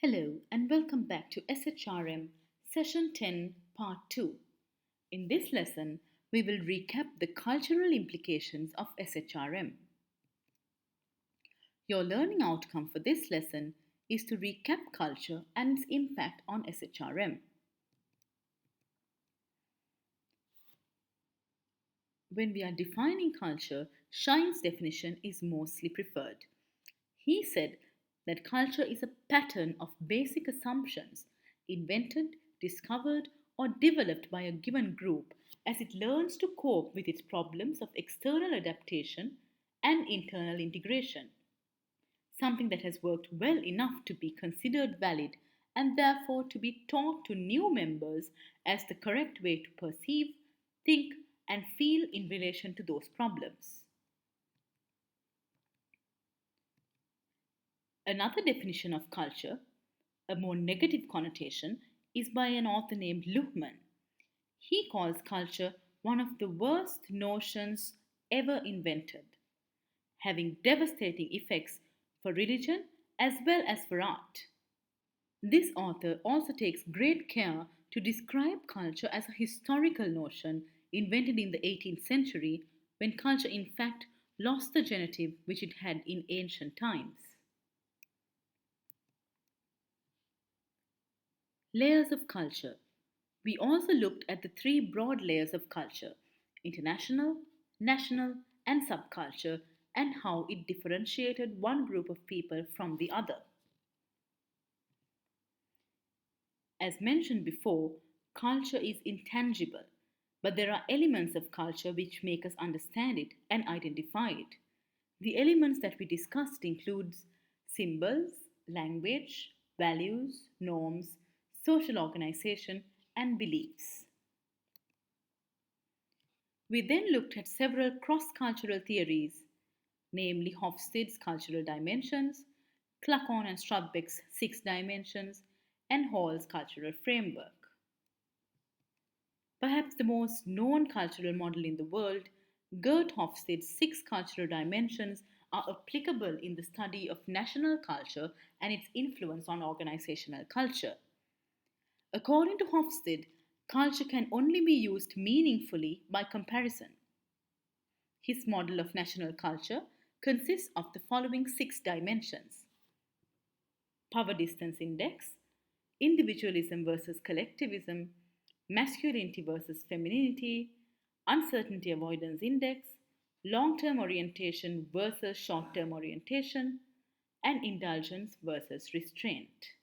Hello and welcome back to SHRM Session 10 Part 2. In this lesson, we will recap the cultural implications of SHRM. Your learning outcome for this lesson is to recap culture and its impact on SHRM. When we are defining culture, Shine's definition is mostly preferred. He said that culture is a pattern of basic assumptions invented, discovered, or developed by a given group as it learns to cope with its problems of external adaptation and internal integration. Something that has worked well enough to be considered valid and therefore to be taught to new members as the correct way to perceive, think, and feel in relation to those problems. Another definition of culture, a more negative connotation, is by an author named Luhmann. He calls culture one of the worst notions ever invented, having devastating effects for religion as well as for art. This author also takes great care to describe culture as a historical notion invented in the 18th century when culture in fact lost the genitive which it had in ancient times. Layers of culture. We also looked at the three broad layers of culture: international, national, and subculture, and how it differentiated one group of people from the other. As mentioned before, culture is intangible, but there are elements of culture which make us understand it and identify it. The elements that we discussed includes symbols, language, values, norms, social organization, and beliefs. We then looked at several cross-cultural theories, namely Hofstede's cultural dimensions, Cluckon and Strudbeck's six dimensions, and Hall's cultural framework. Perhaps the most known cultural model in the world, Gert Hofstede's six cultural dimensions are applicable in the study of national culture and its influence on organizational culture. According to Hofstede, culture can only be used meaningfully by comparison. His model of national culture consists of the following six dimensions: power distance index, individualism versus collectivism, masculinity versus femininity, uncertainty avoidance index, long term orientation versus short term orientation, and indulgence versus restraint.